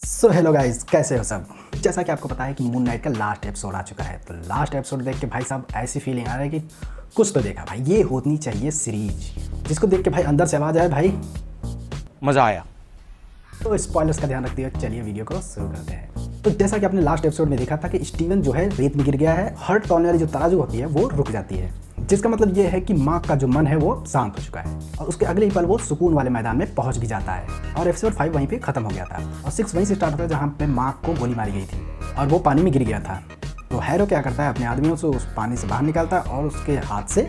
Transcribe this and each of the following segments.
So hello guys, कैसे हो सब। जैसा कि आपको पता है कि मून नाइट का लास्ट एपिसोड आ चुका है, तो लास्ट एपिसोड देख के भाई साहब ऐसी फीलिंग आ रहा है कि कुछ तो देखा भाई, ये होनी चाहिए सीरीज जिसको देख के भाई अंदर से आवाज आए भाई मजा आया। तो स्पॉयलर्स का ध्यान रखते हुए चलिए वीडियो को शुरू करते हैं। तो जैसा कि आपने लास्ट एपिसोड में देखा था कि स्टीवन जो है रेत में गिर गया है, हर्ट तौलने वाली जो तराजू होती है वो रुक जाती है, जिसका मतलब ये है कि मार्क का जो मन है वो शांत हो चुका है और उसके अगले ही पल वो सुकून वाले मैदान में पहुंच भी जाता है। और एपिसोड 5 वहीं पे खत्म हो गया था और 6 वहीं से स्टार्ट होता है जहाँ पे मार्क को गोली मारी गई थी और वो पानी में गिर गया था। तो हैरो क्या करता है, अपने आदमियों से उस पानी से बाहर निकालता है और उसके हाथ से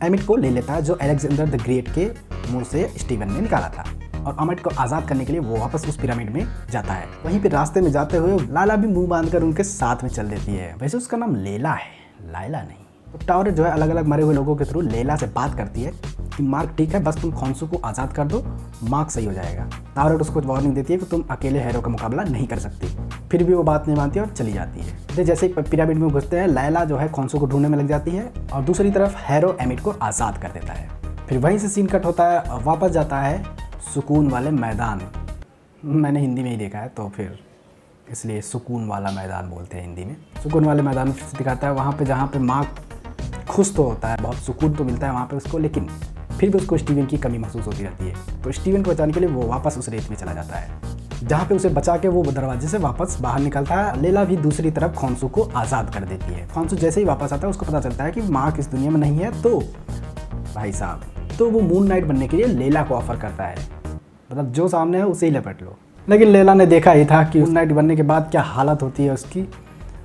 एमिट को ले लेता है, जो अलेक्जेंडर द ग्रेट के मुंह से स्टीवन ने निकाला था। और अमिट को आज़ाद करने के लिए वो वापस उस पिरामिड में जाता है। वहीं पे रास्ते में जाते हुए लाला भी मुंह बांधकर उनके साथ में चल देती है। वैसे उसका नाम लेला है, लाइला नहीं। तो टावर जो है अलग अलग मरे हुए लोगों के थ्रू लेला से बात करती है कि मार्क ठीक है, बस तुम खोंसू को आज़ाद कर दो, मार्क सही हो जाएगा। टावर उसको वार्निंग देती है कि तुम अकेले हैरो का मुकाबला नहीं कर सकती। फिर भी वो बात नहीं मानती और चली जाती है। तो जैसे ही पिरामिड में घुसते हैं, लैला जो है खोंसू को ढूंढने में लग जाती है और दूसरी तरफ हैरो एमिट को आज़ाद कर देता है। फिर वहीं से सीन कट होता है और वापस जाता है सुकून वाले मैदान। मैंने हिंदी में ही देखा है तो फिर इसलिए सुकून वाला मैदान बोलते हैं हिंदी में। सुकून वाले मैदान में फिर से दिखाता है वहाँ पे जहाँ पे मार्क खुश तो होता है, बहुत सुकून तो मिलता है वहाँ पे उसको, लेकिन फिर भी उसको स्टीवन की कमी महसूस होती रहती है। तो स्टीवन को बचाने के लिए वो वापस उस रेत में चला जाता है, जहाँ पे उसे बचा के वो दरवाजे से वापस बाहर निकलता है। लेला भी दूसरी तरफ खोंसू को आज़ाद कर देती है। खोंसू जैसे ही वापस आता है उसको पता चलता है कि मार्क इस दुनिया में नहीं है। तो भाई साहब, तो वो मून नाइट बनने के लिए लेला को ऑफर करता है, मतलब जो सामने है उसे ही लपेट लो। लेकिन लेला ने देखा ही था कि मून नाइट बनने के बाद क्या हालत होती है उसकी,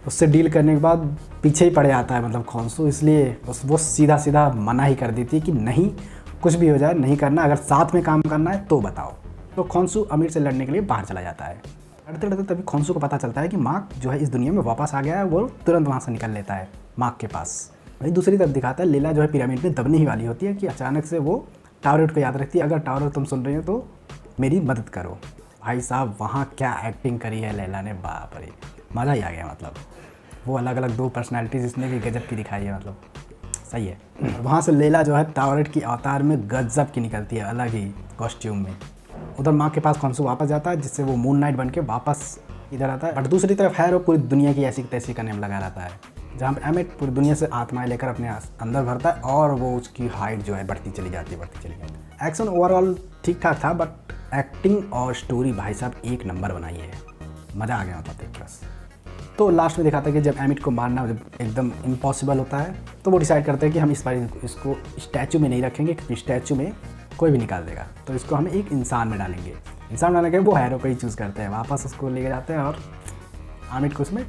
उससे डील करने के बाद पीछे ही पड़ जाता है मतलब खोंसू। इसलिए वो सीधा सीधा मना ही कर देती है कि नहीं, कुछ भी हो जाए नहीं करना, अगर साथ में काम करना है तो बताओ। तो खोंसू अमीर से लड़ने के लिए बाहर चला जाता है। लड़ते लड़ते तभी खोंसू को पता चलता है कि मार्क जो है इस दुनिया में वापस आ गया है। वो तुरंत वहाँ से निकल लेता है मार्क के पास। वहीं दूसरी तरफ दिखाता है लीला जो है पिरामिड में दबने ही वाली होती है कि अचानक से वो टावरेट को याद रखती है, अगर टावरेट तुम सुन रही हो तो मेरी मदद करो। भाई साहब, वहाँ क्या एक्टिंग करी है लैला ने, बाप रे, मज़ा ही आ गया। मतलब वो अलग अलग दो पर्सनालिटीज़ इसने भी गजब की दिखाई है, मतलब सही है। वहाँ से लैला जो है टावरेट की अवतार में गजब की निकलती है, अलग ही कॉस्ट्यूम में। उधर माँ के पास खोंसू वापस जाता है, जिससे वो मून नाइट बन के वापस इधर आता है। बट दूसरी तरफ हैरो पूरी दुनिया की ऐसी तैसी करने में लगा रहता है, जहाँ पे एमिट पूरी दुनिया से आत्माएं लेकर अपने अंदर भरता है और वो उसकी हाइट जो है बढ़ती चली जाती है। एक्शन ओवरऑल ठीक ठाक था, बट एक्टिंग और स्टोरी भाई साहब एक नंबर बनाई है, मज़ा आ गया मतलब देख के बस। तो लास्ट में दिखाता है कि जब एमिट को मारना जब एकदम इम्पॉसिबल होता है तो वो डिसाइड करते हैं कि हम इस बार इसको स्टैचू में नहीं रखेंगे, क्योंकि स्टैचू में कोई भी निकाल देगा, तो इसको हम एक इंसान में डालेंगे। इंसान डालने के वो हैरो को ही चूज़ करते हैं, वापस उसको लेके जाते हैं और एमिट को उसमें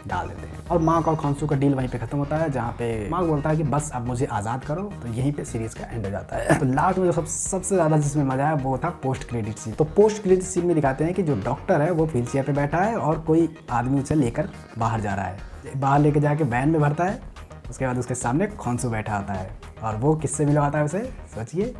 डाल देते हैं। और मार्क और खोंसू का डील वहीं पे खत्म होता है, जहाँ पे मार्क बोलता है कि बस अब मुझे आज़ाद करो। तो यहीं पे सीरीज़ का एंड हो जाता है। तो लास्ट में जो सबसे ज़्यादा जिसमें मज़ा आया वो था पोस्ट क्रेडिट सीन। तो पोस्ट क्रेडिट सीन में दिखाते हैं कि जो डॉक्टर है वो व्हील चेयर पे बैठा है और कोई आदमी उसे लेकर बाहर जा रहा है। बाहर लेके जाके वैन में भरता है, उसके बाद उसके सामने खोंसू बैठा होता है और वो किससे मिला होता है उसे, सोचिए,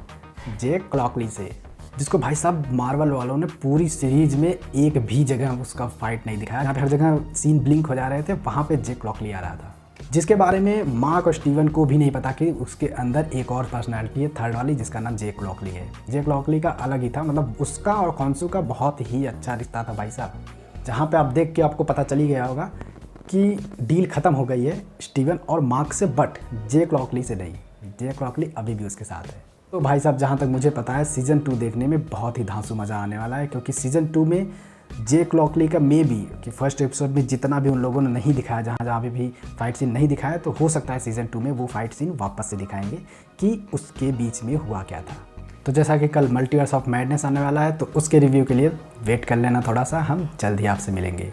जेक क्लॉकली से, जिसको भाई साहब मार्वल वालों ने पूरी सीरीज में एक भी जगह उसका फाइट नहीं दिखाया। जहाँ पे हर जगह सीन ब्लिंक हो जा रहे थे, वहाँ पे जेक क्लॉकली आ रहा था, जिसके बारे में मार्क और स्टीवन को भी नहीं पता कि उसके अंदर एक और पर्सनालिटी है थर्ड वाली, जिसका नाम जेक क्लॉकली है। जेक क्लॉकली का अलग ही था, मतलब उसका और खोंसू का बहुत ही अच्छा रिश्ता था भाई साहब, जहाँ पे आप देख के आपको पता चली गया होगा कि डील ख़त्म हो गई है स्टीवन और मार्क से, बट जेक क्लॉकली से नहीं। जेक क्लॉकली अभी भी उसके साथ है। तो भाई साहब, जहाँ तक मुझे पता है सीज़न 2 देखने में बहुत ही धांसू मज़ा आने वाला है, क्योंकि सीज़न 2 में जेक क्लॉकली का मे बी कि फर्स्ट एपिसोड में जितना भी उन लोगों ने नहीं दिखाया, जहाँ भी फाइट सीन नहीं दिखाया, तो हो सकता है सीज़न 2 में वो फाइट सीन वापस से दिखाएंगे कि उसके बीच में हुआ क्या था। तो जैसा कि कल मल्टीवर्स ऑफ मैडनेस आने वाला है, तो उसके रिव्यू के लिए वेट कर लेना थोड़ा सा, हम जल्द ही आपसे मिलेंगे।